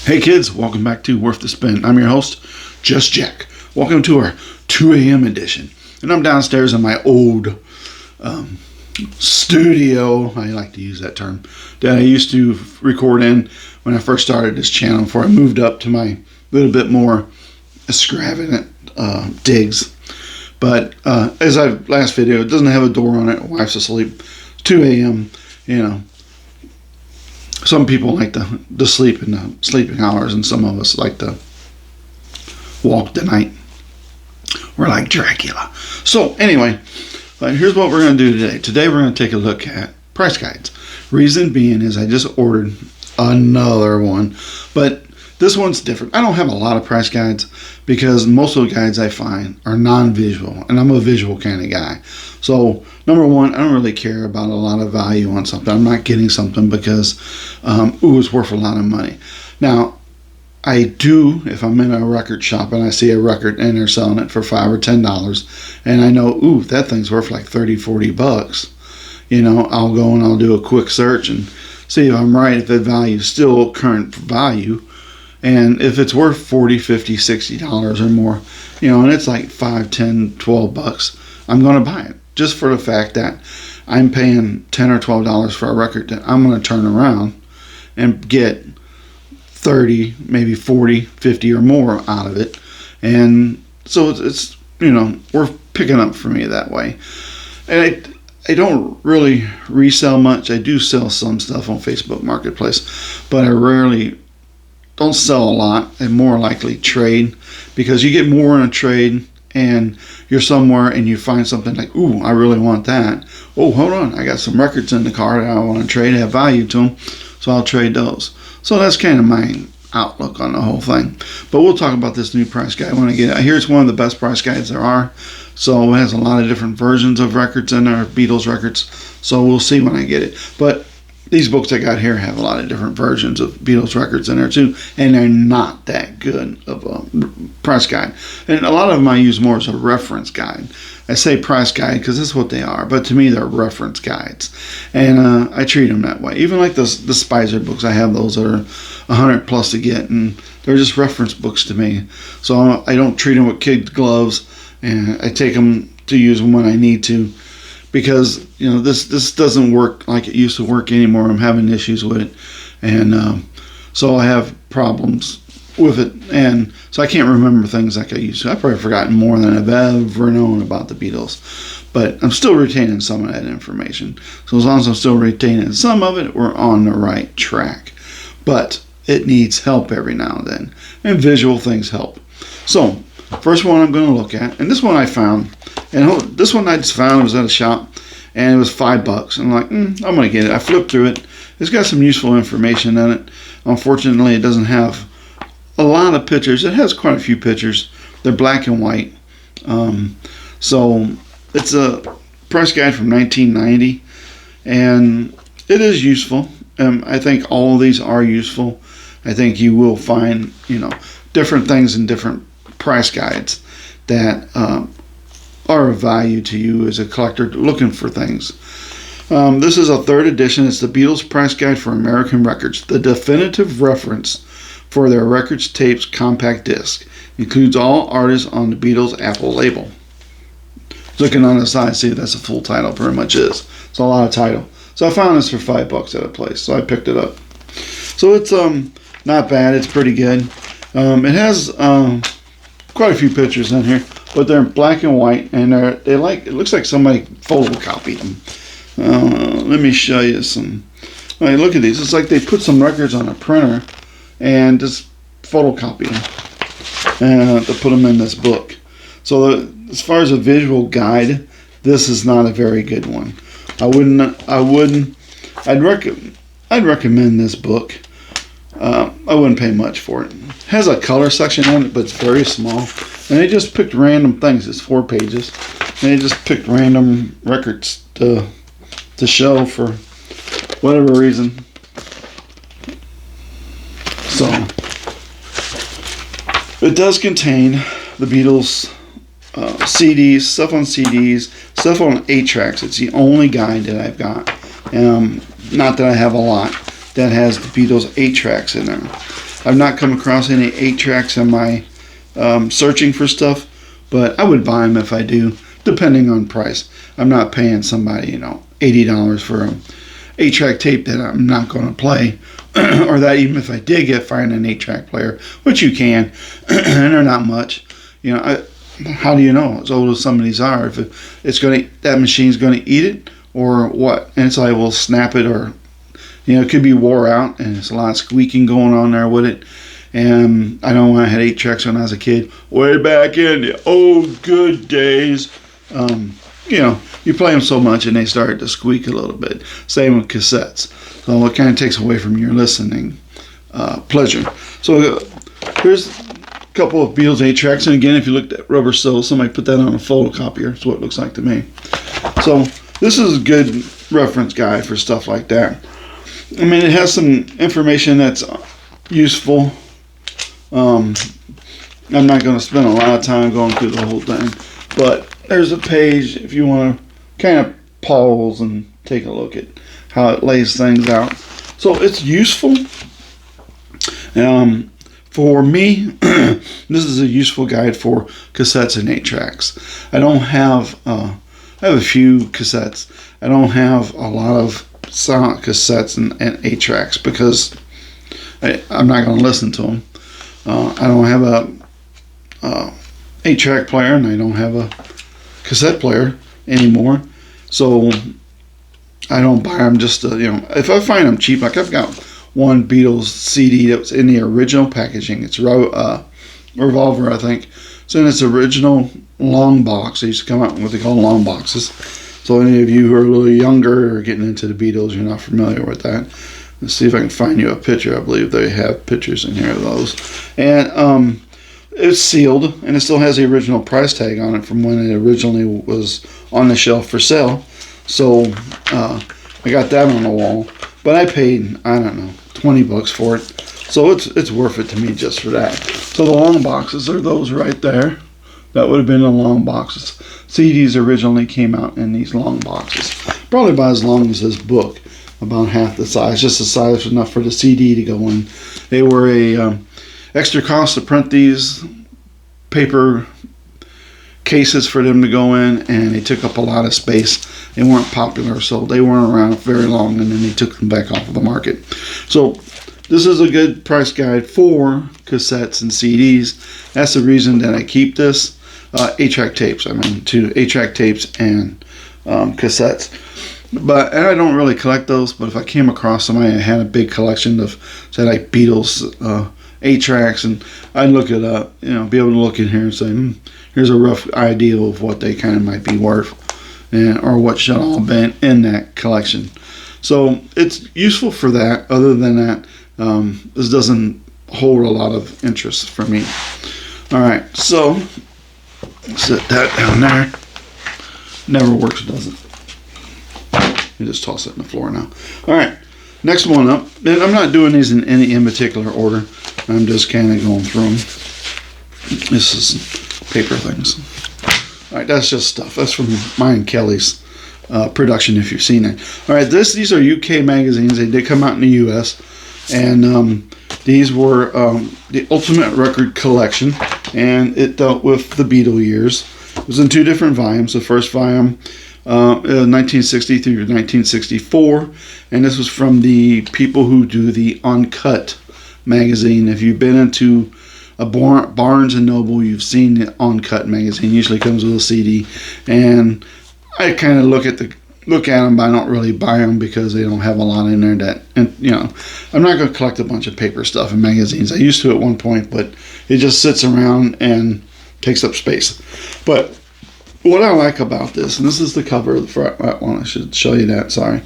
Hey kids, welcome back to Worth the Spin. I'm your host, Just Jack. Welcome to our 2 a.m. edition. And I'm downstairs in my old studio, I like to use that term, that I used to record in when I first started this channel before I moved up to my little bit more extravagant digs. But as I last video, it doesn't have a door on it. Wife's asleep. 2 a.m., you know. Some people like to sleep in the sleeping hours, and some of us like to walk the night. We're like Dracula. So anyway, here's what we're going to do today. Today we're going to take a look at price guides. Reason being is I just ordered another one, but this one's different. I don't have a lot of price guides because most of the guides I find are non-visual, and I'm a visual kind of guy. So number one, I don't really care about a lot of value on something. I'm not getting something because, it's worth a lot of money. Now, I do, if I'm in a record shop and I see a record and they're selling it for $5 or $10, and I know, that thing's worth like 30, 40 bucks, I'll go and I'll do a quick search and see if I'm right, if that value is still current value. And if it's worth $40, $50, $60 or more, and it's like 5, 10, 12 bucks, I'm going to buy it. Just for the fact that I'm paying $10 or $12 for a record that I'm going to turn around and get 30, maybe 40, 50 or more out of it. And so it's worth picking up for me that way. And I don't really resell much. I do sell some stuff on Facebook Marketplace, but I rarely don't sell a lot. I more likely trade, because you get more in a trade and you're somewhere and you find something like, I really want that. Oh, hold on, I got some records in the car that I want to trade, have value to them, so I'll trade those. So that's kind of my outlook on the whole thing. But we'll talk about this new price guide when I get it. Here's one of the best price guides there are. So it has a lot of different versions of records in there, Beatles records. So we'll see when I get it. But these books I got here have a lot of different versions of Beatles records in there too, and they're not that good of a price guide. And a lot of them I use more as a reference guide. I say price guide because that's what they are, but to me they're reference guides, and I treat them that way. Even like the Spicer books, I have those that are 100 plus to get, and they're just reference books to me. So I don't treat them with kid gloves, and I take them to use them when I need to. Because this doesn't work like it used to work anymore. I'm having issues with it, and so I have problems with it, and so I can't remember things like I used to. I've probably forgotten more than I've ever known about the Beatles, but I'm still retaining some of that information. So as long as I'm still retaining some of it, we're on the right track. But it needs help every now and then, and visual things help. So first one I'm going to look at, and this one I found. And this one I just found, it was at a shop, and it was $5. And I'm like, I'm going to get it. I flipped through it. It's got some useful information in it. Unfortunately, it doesn't have a lot of pictures. It has quite a few pictures. They're black and white. So it's a price guide from 1990, and it is useful. I think all of these are useful. I think you will find, different things in different price guides that are of value to you as a collector looking for things. This is a third edition. It's the Beatles Price Guide for American Records, the definitive reference for their records, tapes, compact disc. Includes all artists on the Beatles Apple label. Looking on the side, see, that's a full title, pretty much is. It's a lot of title. So I found this for $5 at a place, so I picked it up. So it's not bad. It's pretty good. It has quite a few pictures in here, but they're in black and white, and it looks like somebody photocopied them. Let me show you some. Look at these. It's like they put some records on a printer and just photocopied them to put them in this book. So as far as a visual guide, this is not a very good one. I'd recommend this book. I wouldn't pay much for it. It has a color section on it, but it's very small. And they just picked random things. It's 4 pages. And they just picked random records to show for whatever reason. So it does contain the Beatles CDs, stuff on CDs, stuff on 8-tracks. It's the only guide that I've got. Not that I have a lot that has the Beatles 8-tracks in there. I've not come across any 8-tracks in my searching for stuff, but I would buy them if I do, depending on price. I'm not paying somebody, $80 for an 8-track tape that I'm not going to play, or that even if I did find an 8-track player, which you can, and they're not much. How do you know as old as some of these are if that machine's going to eat it or what? And it's like, we'll snap it, or it could be wore out and there's a lot of squeaking going on there with it. And I know when I had 8-tracks when I was a kid, way back in the old good days, you play them so much and they start to squeak a little bit. Same with cassettes. So it kind of takes away from your listening pleasure. So here's a couple of Beatles 8-tracks. And again, if you looked at Rubber Soul, somebody put that on a photocopier. That's what it looks like to me. So this is a good reference guide for stuff like that. I mean, it has some information that's useful. I'm not going to spend a lot of time going through the whole thing, but there's a page if you want to kind of pause and take a look at how it lays things out. So it's useful. For me, this is a useful guide for cassettes and 8-tracks. I have a few cassettes. I don't have a lot of silent cassettes and 8-tracks because I'm not going to listen to them. I don't have a 8-track player, and I don't have a cassette player anymore, so I don't buy them just to, if I find them cheap. Like I've got one Beatles CD that was in the original packaging. It's Revolver, I think. It's in its original long box. They used to come out with what they call long boxes. So any of you who are a little younger or getting into the Beatles, you're not familiar with that. Let's see if I can find you a picture. I believe they have pictures in here of those. And it's sealed, and it still has the original price tag on it from when it originally was on the shelf for sale. So I got that on the wall. But I paid, I don't know, $20 for it. So it's worth it to me just for that. So the long boxes are those right there. That would have been the long boxes. CDs originally came out in these long boxes. Probably about as long as this book. About half the size. Just the size enough for the CD to go in. They were a extra cost to print these paper cases for them to go in, and they took up a lot of space. They weren't popular, so they weren't around very long, and then they took them back off of the market. So this is a good price guide for cassettes and CDs. That's the reason that I keep this. 8-track tapes, 8-track tapes and cassettes. And I don't really collect those, but if I came across somebody that had a big collection of, say, like Beatles 8-tracks, and I'd look it up, be able to look in here and say, here's a rough idea of what they kind of might be worth, or what should all been in that collection. So it's useful for that. Other than that, this doesn't hold a lot of interest for me. All right, so set that down there. Never works, does it? You just toss it in the floor now. All right, next one up. And I'm not doing these in any particular order. I'm just kind of going through them. This is paper things. All right, that's just stuff. That's from mine and Kelly's production, if you've seen it. All right, these are UK magazines. They did come out in the US. And these were the Ultimate Record Collection. And it dealt with the Beatle years. It was in 2 different volumes. The first volume, 1960 through 1964, and this was from the people who do the Uncut magazine. If you've been into a Barnes and Noble, you've seen the Uncut magazine. Usually comes with a CD, and I kind of look at them, but I don't really buy them because they don't have a lot in there that, and I'm not going to collect a bunch of paper stuff and magazines. I used to at one point, but it just sits around and takes up space. But what I like about this, and this is the cover of the front one, I should show you that, sorry.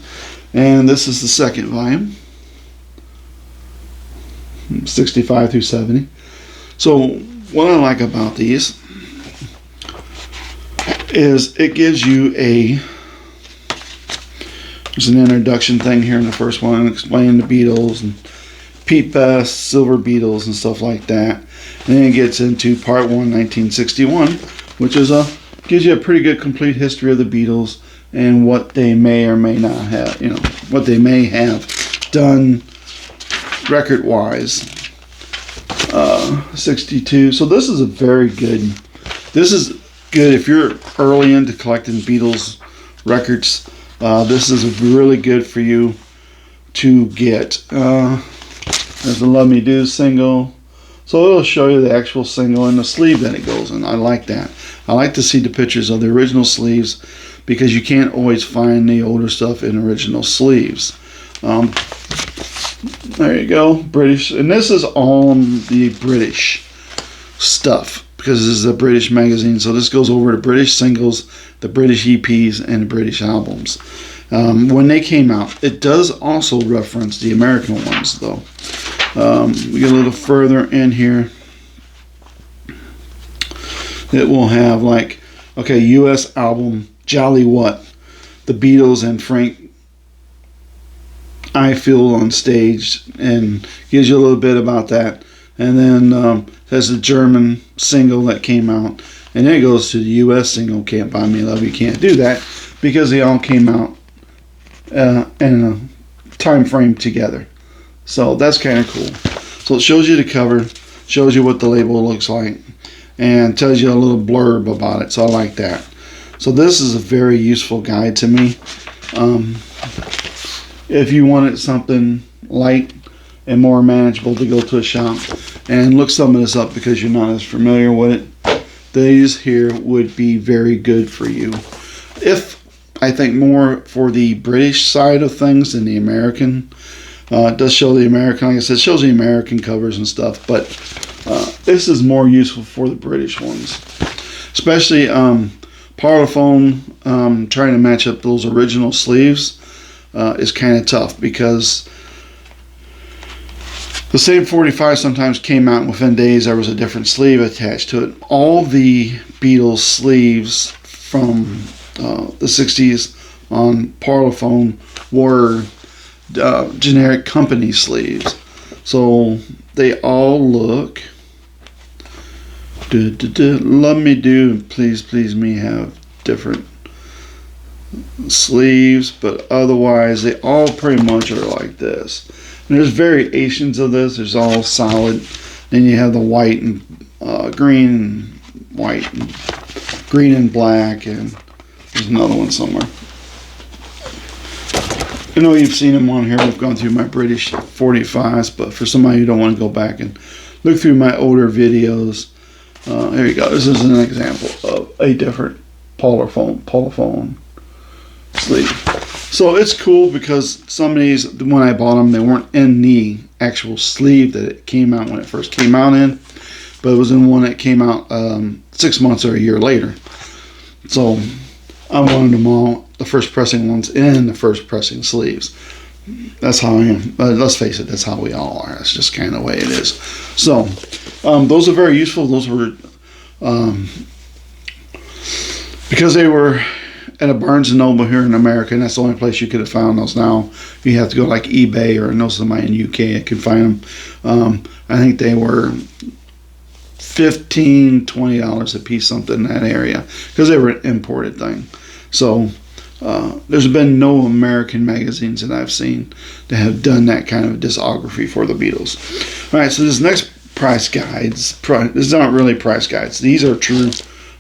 And this is the second volume, 65 through 70. So what I like about these is it gives you there's an introduction thing here in the first one explaining the Beatles and Pete Best, Silver Beatles and stuff like that. And then it gets into part 1, 1961, which is gives you a pretty good complete history of the Beatles and what they may or may not have, what they may have done record-wise 62. So this is a very good. This is good if you're early into collecting Beatles records. This is really good for you to get. There's a Love Me Do single. So it'll show you the actual single and the sleeve that it goes in. I like that. I like to see the pictures of the original sleeves because you can't always find the older stuff in original sleeves. There you go, British. And this is all the British stuff because this is a British magazine. So this goes over the British singles, the British EPs, and the British albums. When they came out, it does also reference the American ones, though. We get a little further in here. It will have like, okay, U.S. album, Jolly What? The Beatles and Frank I Feel on stage, and gives you a little bit about that. And then there's a German single that came out, and then it goes to the U.S. single, Can't Buy Me Love. You can't do that because they all came out in a time frame together. So that's kind of cool. So it shows you the cover, shows you what the label looks like, and tells you a little blurb about it. So I like that. So this is a very useful guide to me. If you wanted something light and more manageable to go to a shop and look some of this up because you're not as familiar with it, these here would be very good for you. If I think more for the British side of things than the American. It does show the American, like I said, it shows the American covers and stuff, but this is more useful for the British ones. Especially Parlophone, trying to match up those original sleeves is kind of tough because the same 45 sometimes came out and within days there was a different sleeve attached to it. All the Beatles sleeves from the 60s on Parlophone were generic company sleeves. So they all look Love Me Do, Please Please Me have different sleeves, but otherwise they all pretty much are like this. And there's variations of this. There's all solid. Then you have the white and green, white and green and black, and there's another one somewhere. I know you've seen them on here. We've gone through my British 45s, but for somebody who don't want to go back and look through my older videos, there you go. This is an example of a different Parlophone sleeve. So it's cool because some of these, when I bought them, they weren't in the actual sleeve that it came out when it first came out in, but it was in one that came out 6 months or a year later. So I wanted them all, the first pressing ones in the first pressing sleeves. That's how I am. Let's face it, that's how we all are. That's just kind of the way it is. So those are very useful. Those were because they were at a Barnes & Noble here in America, and that's the only place you could have found those. Now you have to go like eBay, or I know somebody in UK I can find them. I think they were $15, $20 a piece, something in that area, because they were an imported thing. So there's been no American magazines that I've seen that have done that kind of discography for the Beatles. All right, so this next price guides, these aren't really price guides. These are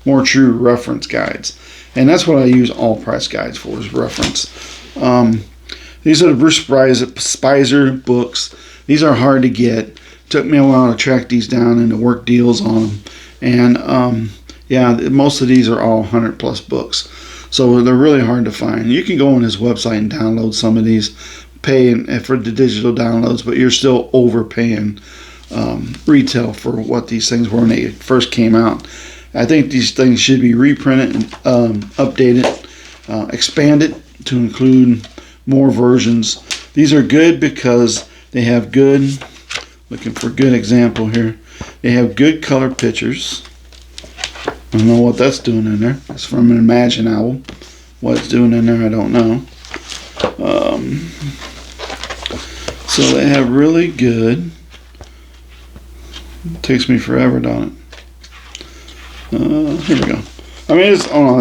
more true reference guides. And that's what I use all price guides for, is reference. These are the Bruce Spicer books. These are hard to get. Took me a while to track these down and to work deals on them. And yeah, most of these are all 100 plus books. So they're really hard to find. You can go on his website and download some of these, paying for the digital downloads, but you're still overpaying retail for what these things were when they first came out. I think these things should be reprinted and updated, expanded to include more versions. These are good because they have good, looking for a good example here, they have good color pictures. I don't know what that's doing in there. It's from an Imagine album. What it's doing in there, I don't know. So they have really good, it takes me forever, don't it? Here we go. I mean,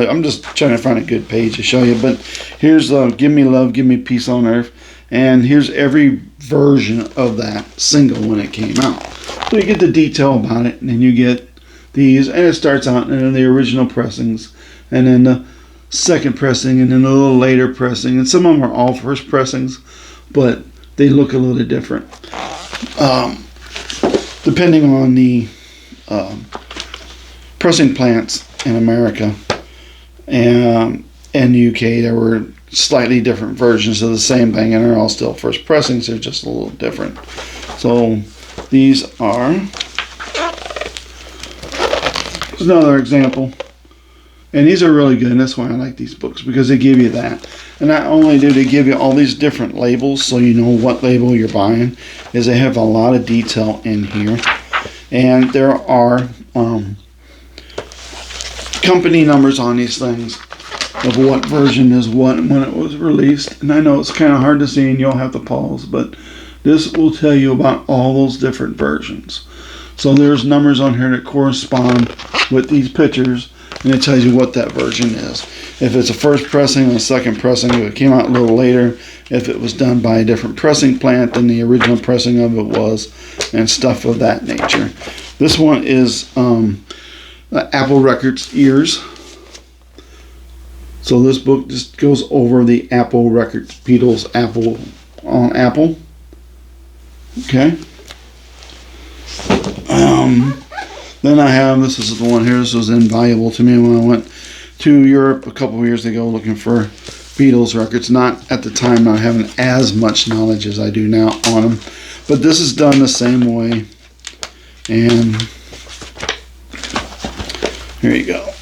I'm just trying to find a good page to show you, but here's Give Me Love, Give Me Peace on Earth, and here's every version of that single when it came out. So you get the detail about it, and then you get these, and it starts out in the original pressings, and then the second pressing, and then a little later pressing, and some of them are all first pressings, but they look a little different. Depending on the pressing plants in America and the UK, there were slightly different versions of the same thing, and they're all still first pressings. They're just a little different. So these are another example, and these are really good, and that's why I like these books, because they give you that. And not only do they give you all these different labels so you know what label you're buying, is they have a lot of detail in here, and there are company numbers on these things of what version is what and when it was released. And I know it's kind of hard to see and you'll have to pause, but this will tell you about all those different versions. So there's numbers on here that correspond with these pictures, and it tells you what that version is. If it's a first pressing and a second pressing, if it came out a little later, if it was done by a different pressing plant than the original pressing of it was, and stuff of that nature. This one is Apple Records ears. So this book just goes over the Apple Records, Beatles, Apple on Apple. Okay. Then I have, this is the one here, this was invaluable to me when I went to Europe a couple of years ago looking for Beatles records. Not at the time not having as much knowledge as I do now on them. But this is done the same way. And here you go.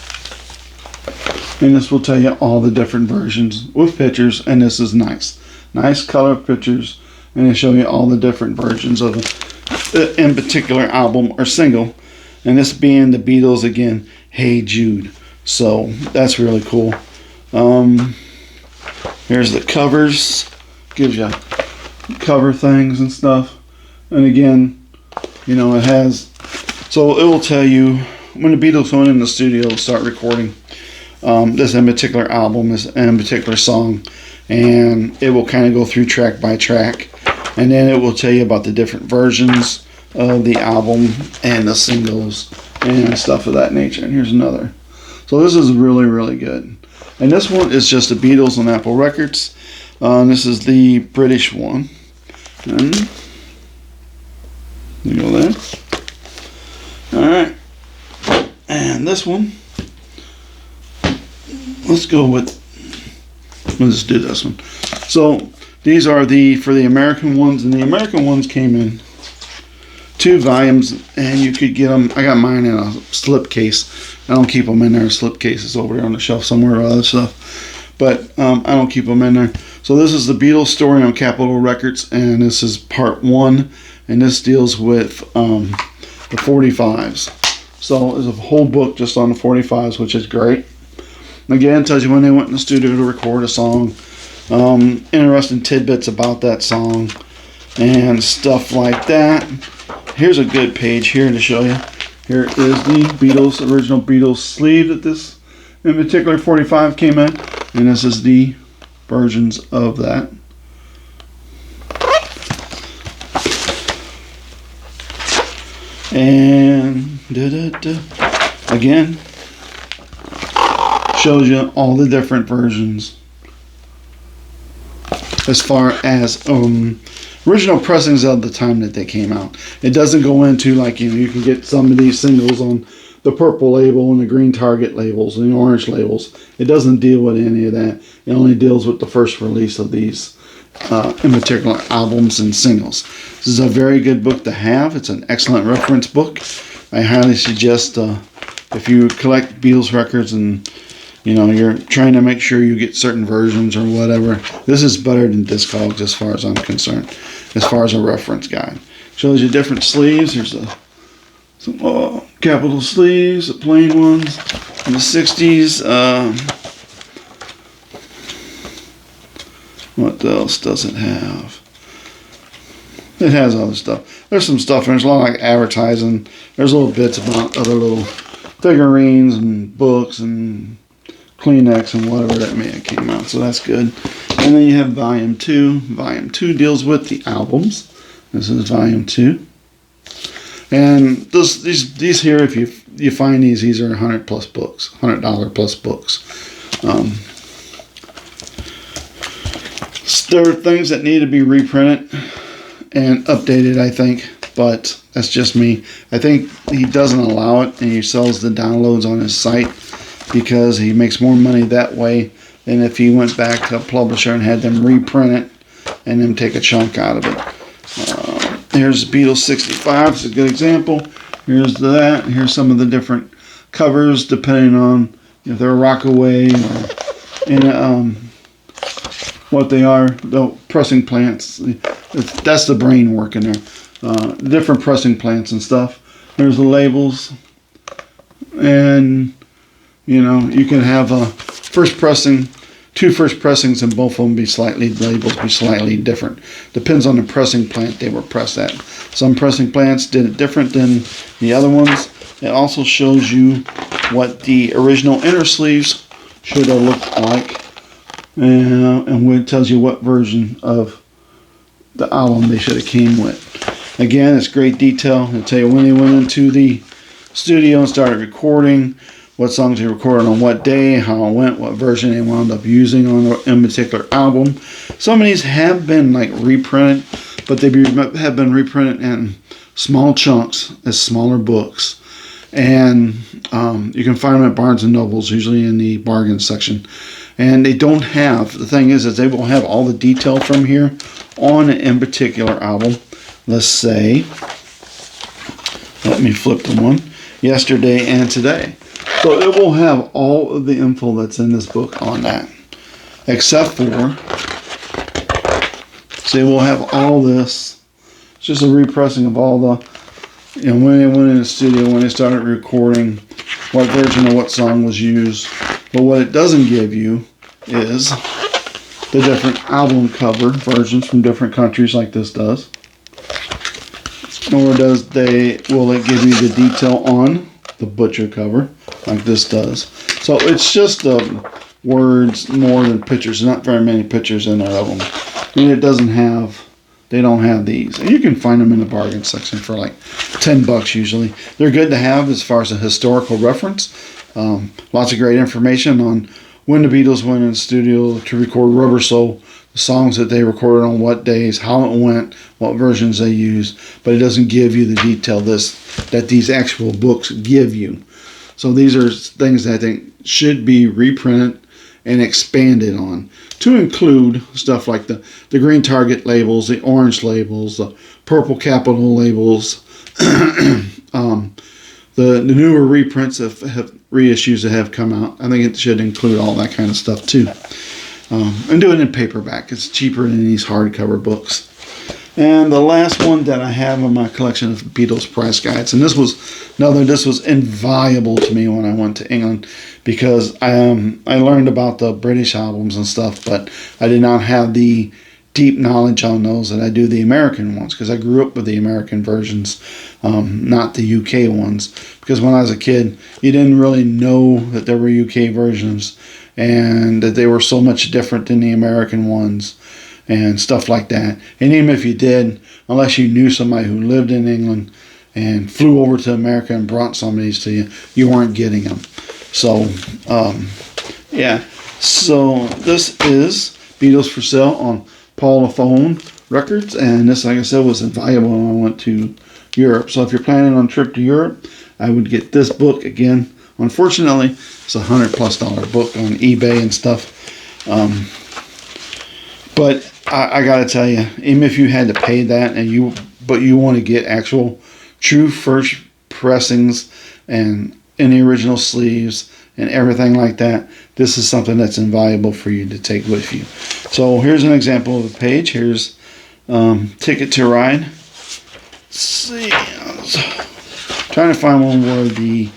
And this will tell you all the different versions with pictures, and this is nice. Nice color pictures, and they show you all the different versions of it, in particular album or single. And this being the Beatles again, Hey Jude. So that's really cool. Here's the covers. Gives you cover things and stuff. And again, you know, it has, so it will tell you when the Beatles went in the studio to start recording this in particular album, this in particular song, and it will kind of go through track by track, and then it will tell you about the different versions of the album and the singles and stuff of that nature. And here's another. So this is really, really good. And this one is just the Beatles on Apple Records. This is the British one. And you go there. Alright. And this one, let's do this one. So these are for the American ones, and the American ones came in 2 volumes, and you could get them. I got mine in a slip case. I don't keep them in there. Slip cases over there on the shelf somewhere or other stuff, but I don't keep them in there. So this is the Beatles story on Capitol Records, and this is part 1, and this deals with the 45s. So there's a whole book just on the 45s, which is great. Again, it tells you when they went in the studio to record a song, interesting tidbits about that song, and stuff like that. Here's a good page here to show you. Here is the Beatles, original Beatles sleeve that this, in particular, 45 came in, and this is the versions of that. And again, shows you all the different versions as far as original pressings of the time that they came out. It doesn't go into, like, you know, you can get some of these singles on the purple label and the green Target labels and the orange labels. It doesn't deal with any of that. It only deals with the first release of these in particular albums and singles. This is a very good book to have. It's an excellent reference book. I highly suggest if you collect Beatles records and you know you're trying to make sure you get certain versions or whatever, this is better than Discogs as far as I'm concerned, as far as a reference guide. Shows you different sleeves. Here's some capital sleeves, the plain ones in the 60s. What else does it have? It has other stuff. There's some stuff, and there's a lot of like advertising. There's little bits about other little figurines and books and Kleenex and whatever that may have came out. So that's good. And then you have Volume 2. Volume 2 deals with the albums. This is Volume 2. And these here, if you find these are $100 plus books, $100 plus books. There are things that need to be reprinted and updated, I think, but that's just me. I think he doesn't allow it, and he sells the downloads on his site because he makes more money that way than if he went back to a publisher and had them reprint it and then take a chunk out of it. Here's the Beatles 65. It's a good example. Here's that. Here's some of the different covers depending on if they're Rockaway or what they are. The pressing plants. That's the brain working there. Different pressing plants and stuff. There's the labels. And, you can have a first pressing, two first pressings, and both of them labels be slightly different. Depends on the pressing plant they were pressed at. Some pressing plants did it different than the other ones. It also shows you what the original inner sleeves should have looked like. And it tells you what version of the album they should have came with. Again, it's great detail. It'll tell you when they went into the studio and started recording, what songs they recorded on what day, how it went, what version they wound up using on a particular album. Some of these have been reprinted, but they have been reprinted in small chunks as smaller books. And you can find them at Barnes & Noble's, usually in the bargain section. And they don't have, the thing is they will have all the detail from here on an particular album. Let's say, let me flip to one, Yesterday and Today. So it will have all of the info that's in this book on that. Except for, so it will have all this. It's just a repressing of all the, when they went in the studio, when they started recording, what version of what song was used. But what it doesn't give you is the different album cover versions from different countries like this does. Nor will it give you the detail on the butcher cover like this does. So it's just words more than pictures. Not very many pictures in there of them. And they don't have these. And you can find them in the bargain section for like $10 usually. They're good to have as far as a historical reference. Lots of great information on when the Beatles went in the studio to record Rubber Soul, the songs that they recorded on what days, how it went, what versions they used, but it doesn't give you the detail that these actual books give you. So these are things that I think should be reprinted and expanded on to include stuff like the green Target labels, the orange labels, the purple Capital labels, the newer reprints have reissues that have come out. I think it should include all that kind of stuff too. And do it in paperback. It's cheaper than these hardcover books. And the last one that I have in my collection of Beatles price guides, and this was invaluable to me when I went to England because I learned about the British albums and stuff, but I did not have the deep knowledge on those that I do the American ones because I grew up with the American versions, not the UK ones. Because when I was a kid, you didn't really know that there were UK versions and that they were so much different than the American ones and stuff like that. And even if you did, unless you knew somebody who lived in England and flew over to America and brought some of these to you, you weren't getting them. So, yeah. So this is Beatles for Sale on Parlophone Records, and this, like I said, was invaluable when I went to Europe. So if you're planning on a trip to Europe, I would get this book again. Unfortunately, it's $100+ book on eBay and stuff. But I gotta tell you, even if you had to pay that, but you want to get actual, true first pressings and in the original sleeves and everything like that, this is something that's invaluable for you to take with you. So here's an example of a page. Here's Ticket to Ride. Let's see, trying to find one where the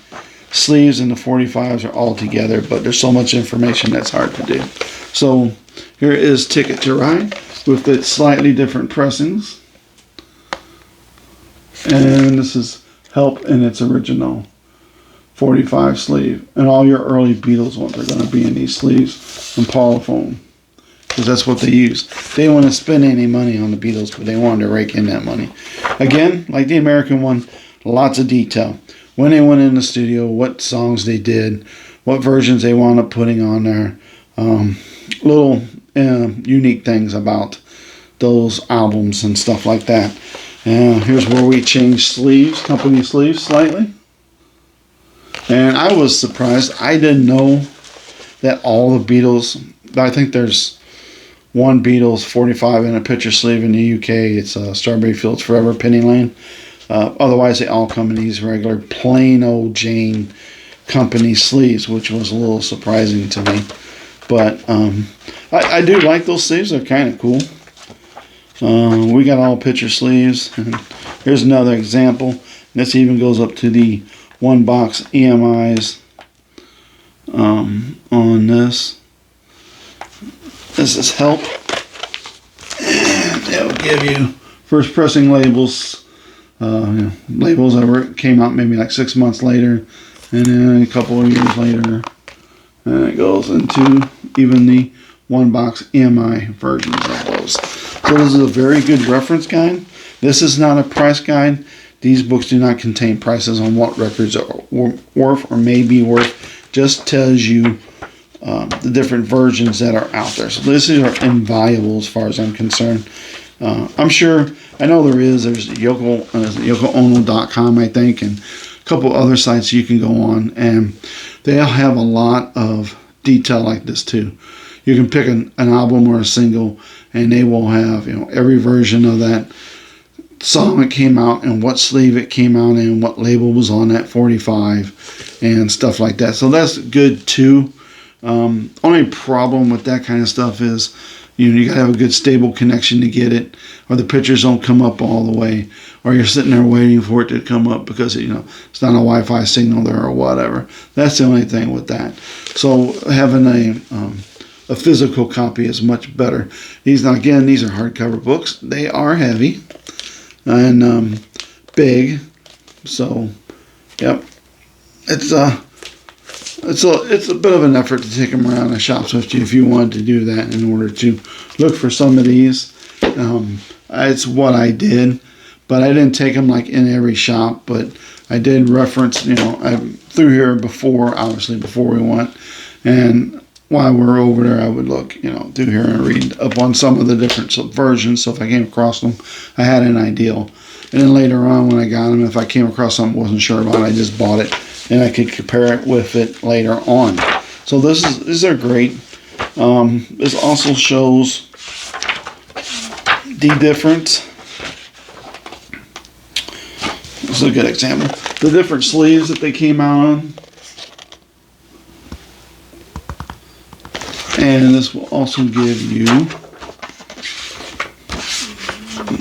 sleeves and the 45s are all together, but there's so much information that's hard to do. So here is Ticket to Ride with its slightly different pressings. And this is Help in its original 45 sleeve. And all your early Beatles ones are going to be in these sleeves and Parlophone, because that's what they use. They didn't want to spend any money on the Beatles, but they wanted to rake in that money. Again, like the American one, lots of detail. When they went in the studio, what songs they did, what versions they wound up putting on there. Little unique things about those albums and stuff like that. Here's where we changed sleeves, company sleeves slightly. And I was surprised. I didn't know that all the Beatles, I think there's one Beatles 45 in a picture sleeve in the UK. It's Strawberry Fields Forever, Penny Lane. Otherwise, they all come in these regular plain old Jane company sleeves, which was a little surprising to me. But I do like those sleeves. They're kind of cool. We got all picture sleeves. And here's another example. This even goes up to the one box EMIs on this. This is help. And it'll give you first pressing labels. Labels that came out maybe like 6 months later, and then a couple of years later, and it goes into even the one box EMI versions of those. So this is a very good reference guide. This is not a price guide. These books do not contain prices on what records are worth or may be worth. Just tells you the different versions that are out there. So this is invaluable as far as I'm concerned. I'm sure, I know there's YokoOno.com, I think, and a couple other sites you can go on, and they'll have a lot of detail like this too. You can pick an album or a single, and they will have every version of that song that came out and what sleeve it came out in, what label was on that 45, and stuff like that. So that's good too. Only problem with that kind of stuff is you gotta have a good stable connection to get it, or the pictures don't come up all the way, or you're sitting there waiting for it to come up because it's not a Wi-Fi signal there or whatever. That's the only thing with that. So having a physical copy is much better. These are hardcover books. They are heavy and big. So, yep, it's a bit of an effort to take them around the shops with you if you wanted to do that in order to look for some of these. It's what I did, but I didn't take them like in every shop, but I did reference, I through here before we went, and while we were over there, I would look, through here and read up on some of the different versions, so if I came across them, I had an idea. And then later on when I got them, if I came across something I wasn't sure about, I just bought it, and I could compare it with it later on. So these are great. This also shows the different. This is a good example. The different sleeves that they came out on, and this will also give you,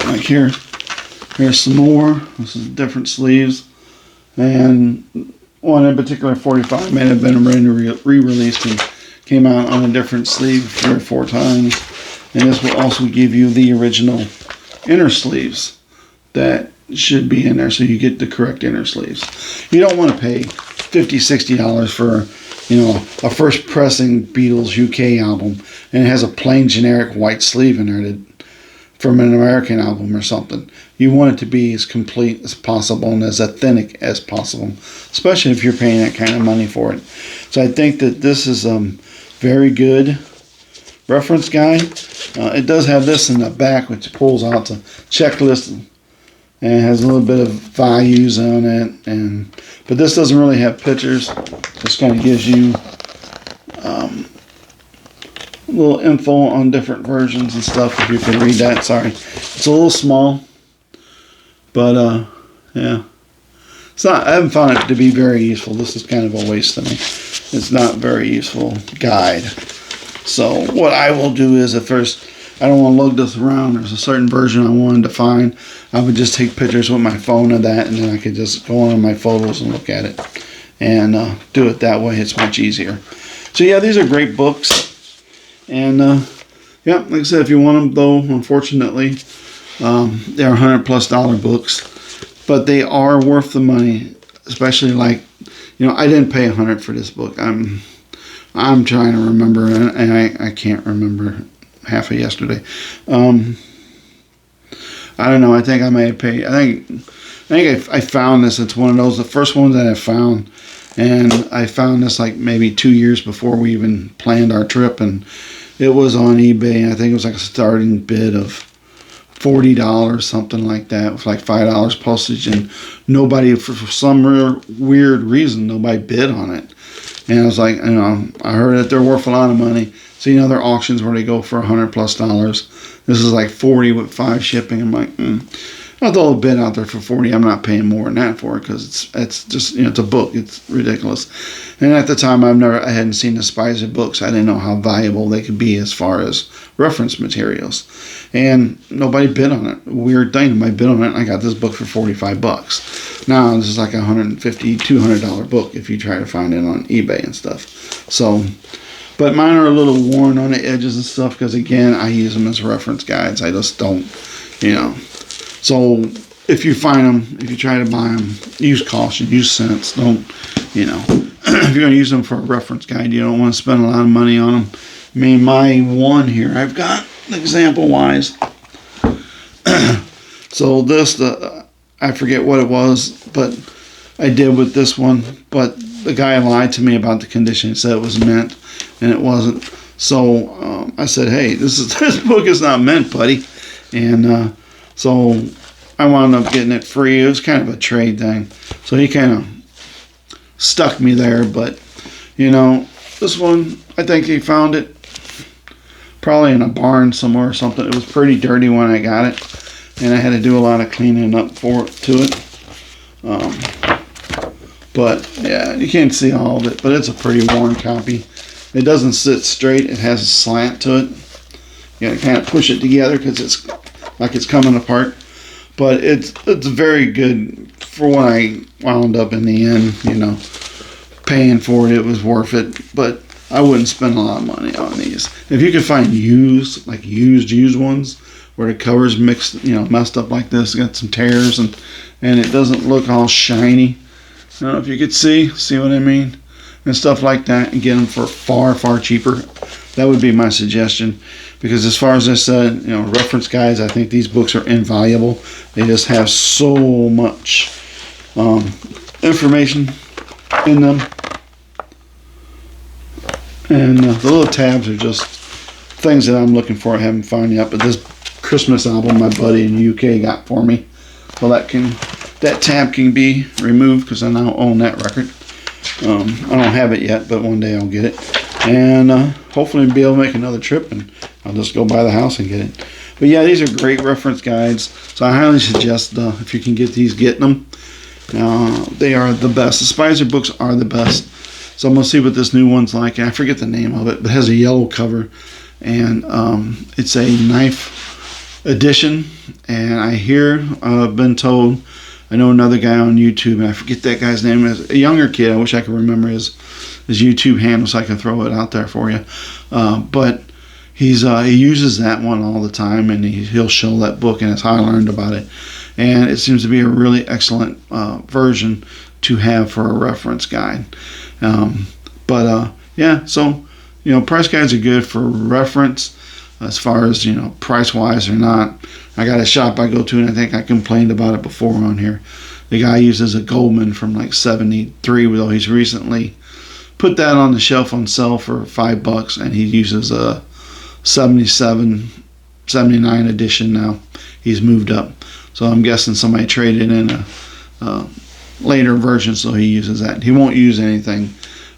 like here's some more. This is different sleeves, and one in particular, 45, may have been re-released and came out on a different sleeve 3 or 4 times. And this will also give you the original inner sleeves that should be in there, so you get the correct inner sleeves. You don't want to pay $50, $60 for a first pressing Beatles UK album, and it has a plain generic white sleeve in there from an American album or something. You want it to be as complete as possible and as authentic as possible, especially if you're paying that kind of money for it. So I think that this is very good reference guide. It does have this in the back, which pulls out the checklist, and it has a little bit of values on it. But this doesn't really have pictures. Just kind of gives you a little info on different versions and stuff, if you can read that. Sorry, it's a little small, but yeah, it's not. I haven't found it to be very useful. This is kind of a waste to me. It's not a very useful guide. So what I will do is, at first, I don't want to lug this around. There's a certain version I wanted to find. I would just take pictures with my phone of that, and then I could just go on my photos and look at it, and do it that way. It's much easier. So yeah, these are great books. And yeah, like I said, if you want them, though, unfortunately, they're $100+ books, but they are worth the money. Especially I didn't pay $100 for this book. I'm trying to remember, and I can't remember half of yesterday. I don't know. I think I may have paid. I think think I found this. It's one of those, the first ones that I found. And I found this like maybe 2 years before we even planned our trip. And it was on eBay. I think it was like a starting bid of $40, something like that, with like $5 postage. And nobody, for some weird reason, nobody bid on it. And I was like, I heard that they're worth a lot of money. So, there are auctions where they go for $100+. This is like 40 with 5 shipping. I'm like, I'll throw a bid out there for 40. I'm not paying more than that for it because it's just, it's a book. It's ridiculous. And at the time, I hadn't seen the Spicer books. I didn't know how valuable they could be as far as reference materials. And nobody bid on it. Weird thing, nobody bid on it. And I got this book for $45. Now, this is like a $150, $200 book if you try to find it on eBay and stuff. So, but mine are a little worn on the edges and stuff because, again, I use them as reference guides. I just don't, So if you find them, if you try to buy them, use caution, use sense. Don't, if you're going to use them for a reference guide, you don't want to spend a lot of money on them. I mean, my one here, I've got example-wise. So this, I forget what it was, but I did with this one. But the guy lied to me about the condition. He said it was mint, and it wasn't. So I said, hey, this book is not mint, buddy. And so I wound up getting it free. It was kind of a trade thing. So he kind of stuck me there. But, this one, I think he found it probably in a barn somewhere or something. It was pretty dirty when I got it. And I had to do a lot of cleaning up to it. But, yeah, you can't see all of it. But it's a pretty worn copy. It doesn't sit straight. It has a slant to it. You gotta kind of push it together because it's like it's coming apart. But it's very good for what I wound up in the end, paying for it. It was worth it. But I wouldn't spend a lot of money on these. If you could find used ones where the cover's messed up like this, got some tears and it doesn't look all shiny. I don't know if you could see what I mean? And stuff like that, and get them for far, far cheaper. That would be my suggestion. Because as far as I said, reference guides, I think these books are invaluable. They just have so much information in them. And the little tabs are just things that I'm looking for. I haven't found yet. But this Christmas album my buddy in the UK got for me. So that tab can be removed because I now own that record. I don't have it yet, but one day I'll get it. And hopefully be able to make another trip, and I'll just go by the house and get it. But yeah, these are great reference guides. So I highly suggest if you can get these, getting them. They are the best. The Spicer books are the best. So I'm going to see what this new one's like. I forget the name of it, but it has a yellow cover. And it's a knife edition. And I've been told, I know another guy on YouTube, and I forget that guy's name. Is a younger kid. I wish I could remember his YouTube handle so I can throw it out there for you. But he uses that one all the time, and he'll show that book, and it's how I learned about it. And it seems to be a really excellent version to have for a reference guide. Yeah, so price guides are good for reference. As far as price wise or not, I got a shop I go to, and I think I complained about it before on here. The guy uses a Goldman from like '73, though he's recently put that on the shelf on sale for $5, and he uses a '77, '79 edition now. He's moved up, so I'm guessing somebody traded in a later version, so he uses that. He won't use anything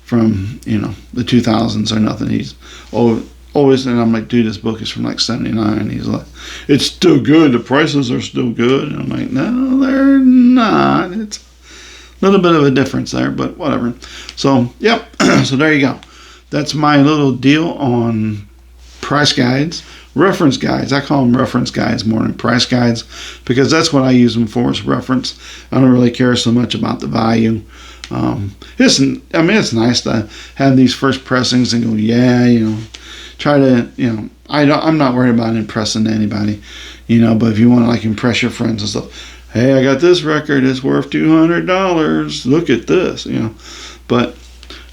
from the 2000s or nothing. He's always, and I'm like, dude, this book is from like '79. He's like, it's still good. The prices are still good. And I'm like, no, they're not. It's a little bit of a difference there, but whatever. So, yep. So there you go. That's my little deal on price guides, reference guides. I call them reference guides more than price guides because that's what I use them for, is reference. I don't really care so much about the value. It's nice to have these first pressings and go, try to, I'm not worried about impressing anybody, but if you want to like impress your friends and stuff, hey, I got this record, it's worth $200, look at this, but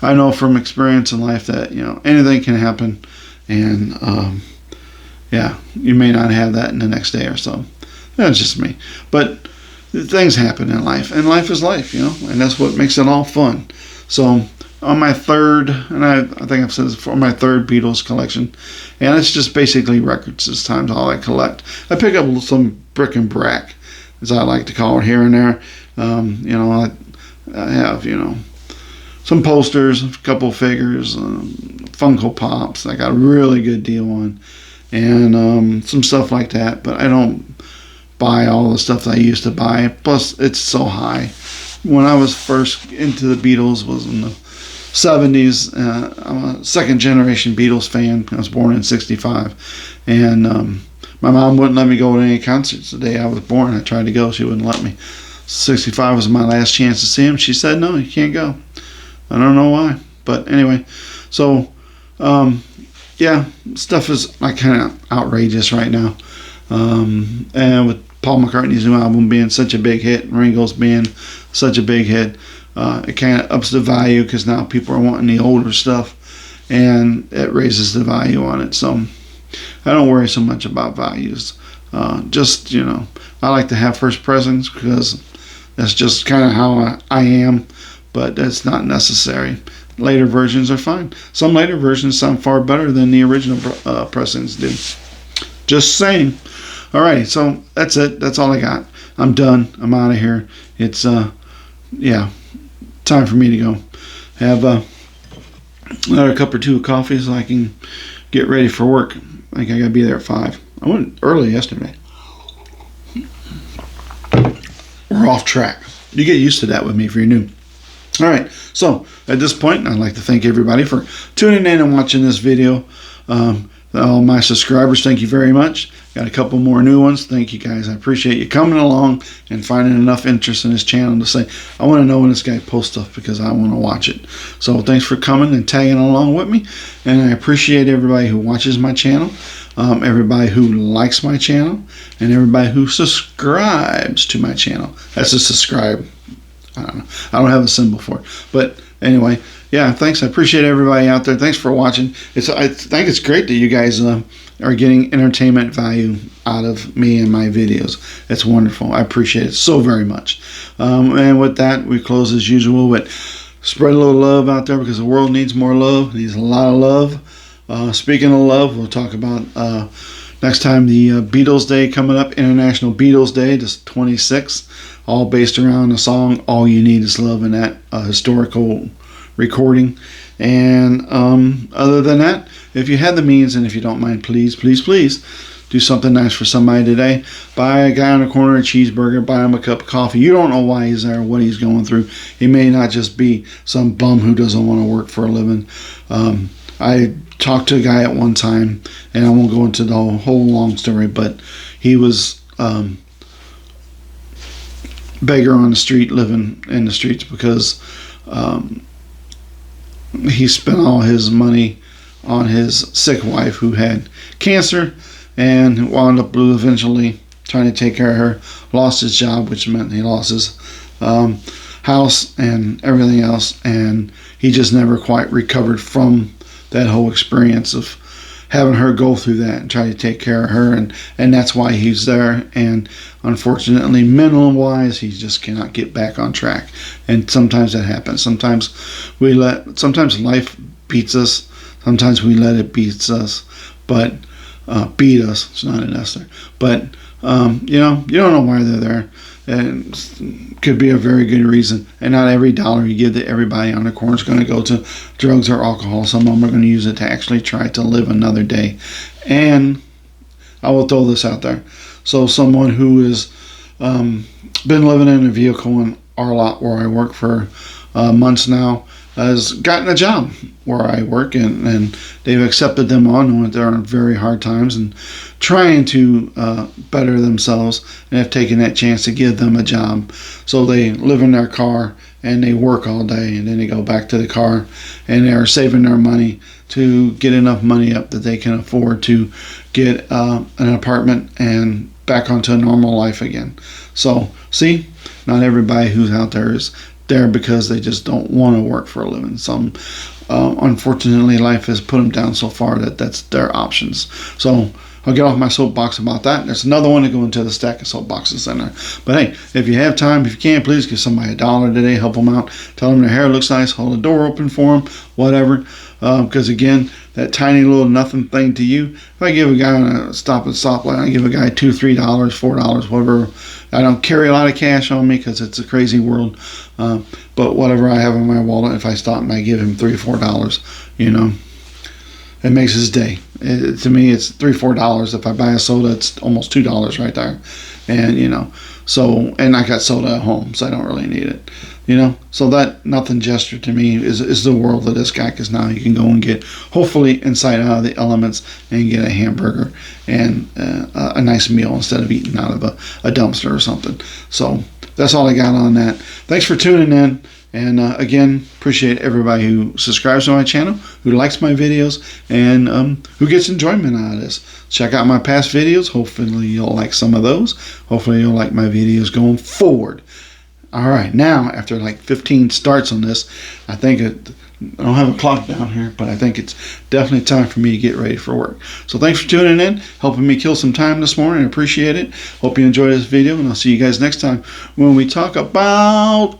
I know from experience in life that, anything can happen, and, you may not have that in the next day or so. That's just me. But things happen in life, and life is life, and that's what makes it all fun. So on my third, and I think I've said this before, my third Beatles collection, and it's just basically records this time, all I collect. I pick up some brick and brack, as I like to call it, here and there. I have, some posters, a couple figures, Funko Pops I got a really good deal on, and some stuff like that, but I don't buy all the stuff that I used to buy. Plus, it's so high. When I was first into the Beatles was in the 70s. I'm a second generation Beatles fan. I was born in 65, and my mom wouldn't let me go to any concerts the day I was born. I tried to go, she wouldn't let me. 65 was my last chance to see him. She said, no, you can't go. I don't know why, but anyway, so yeah, stuff is like kind of outrageous right now, and with Paul McCartney's new album being such a big hit, and Ringo's being such a big hit, it kind of ups the value because now people are wanting the older stuff, and it raises the value on it. So I don't worry so much about values. Just, I like to have first presents because that's just kind of how I am, but that's not necessary. Later versions are fine. Some later versions sound far better than the original pressings do. Just saying. Alright, so that's it. That's all I got. I'm done. I'm out of here. It's, time for me to go. Have another cup or two of coffee so I can get ready for work. I think I gotta be there at 5. I went early yesterday. We're off track. You get used to that with me if you're new. Alright, so at this point, I'd like to thank everybody for tuning in and watching this video. All my subscribers, thank you very much. Got a couple more new ones. Thank you guys. I appreciate you coming along and finding enough interest in this channel to say, I want to know when this guy posts stuff because I want to watch it. So thanks for coming and tagging along with me. And I appreciate everybody who watches my channel, everybody who likes my channel, and everybody who subscribes to my channel. That's a subscribe. I don't know. I don't have a symbol for it. But anyway, yeah, thanks. I appreciate everybody out there. Thanks for watching. I think it's great that you guys are getting entertainment value out of me and my videos. It's wonderful. I appreciate it so very much. And with that, we close as usual with spread a little love out there because the world needs more love. It needs a lot of love. Speaking of love, we'll talk about next time the Beatles Day coming up, International Beatles Day, just 26th, all based around the song All You Need Is Love, and that historical recording. And other than that, if you have the means and if you don't mind, please do something nice for somebody today. Buy a guy on the corner a cheeseburger, buy him a cup of coffee. You don't know why he's there, what he's going through. He may not just be some bum who doesn't want to work for a living. I talked to a guy at one time, and I won't go into the whole long story, but he was beggar on the street, living in the streets because he spent all his money on his sick wife who had cancer and wound up eventually trying to take care of her. Lost his job, which meant he lost his house and everything else, and he just never quite recovered from that whole experience of having her go through that and try to take care of her, and that's why he's there. And unfortunately, mental wise, he just cannot get back on track. And sometimes that happens. Sometimes life beats us. Sometimes we let it beat us, but beat us. It's not an S there, but you don't know why they're there. And it could be a very good reason. And not every dollar you give to everybody on the corner is going to go to drugs or alcohol. Some of them are going to use it to actually try to live another day. And I will throw this out there. So someone who has been living in a vehicle in our lot where I work for months now has gotten a job where I work, and they've accepted them on when they're on very hard times and trying to better themselves, and have taken that chance to give them a job. So they live in their car and they work all day, and then they go back to the car and they're saving their money to get enough money up that they can afford to get an apartment and back onto a normal life again. So see, not everybody who's out there is there because they just don't want to work for a living. Some unfortunately life has put them down so far that that's their options. So I'll get off my soapbox about that. There's another one to go into the stack of soapboxes in there. But hey, if you have time, if you can, please give somebody $1 today. Help them out. Tell them their hair looks nice. Hold the door open for them. Whatever. Because again, that tiny little nothing thing to you. If I give a guy on a stoplight, I give a guy $2, $3, $4, whatever. I don't carry a lot of cash on me because it's a crazy world. But whatever I have in my wallet, if I stop and I give him $3 or $4, you know, it makes his day. To me, it's $3 or $4. If I buy a soda, it's almost $2 right there. And you know, so, and I got soda at home, so I don't really need it. You know, so that nothing gesture to me is the world of this guy, because now you can go and get, hopefully, inside out of the elements and get a hamburger and a nice meal instead of eating out of a dumpster or something. So that's all I got on that. Thanks for tuning in. And again, appreciate everybody who subscribes to my channel, who likes my videos, and who gets enjoyment out of this. Check out my past videos. Hopefully you'll like some of those. Hopefully you'll like my videos going forward. All right, now after like 15 starts on this, I think I don't have a clock down here, but I think it's definitely time for me to get ready for work. So thanks for tuning in, helping me kill some time this morning. I appreciate it. Hope you enjoyed this video, and I'll see you guys next time when we talk about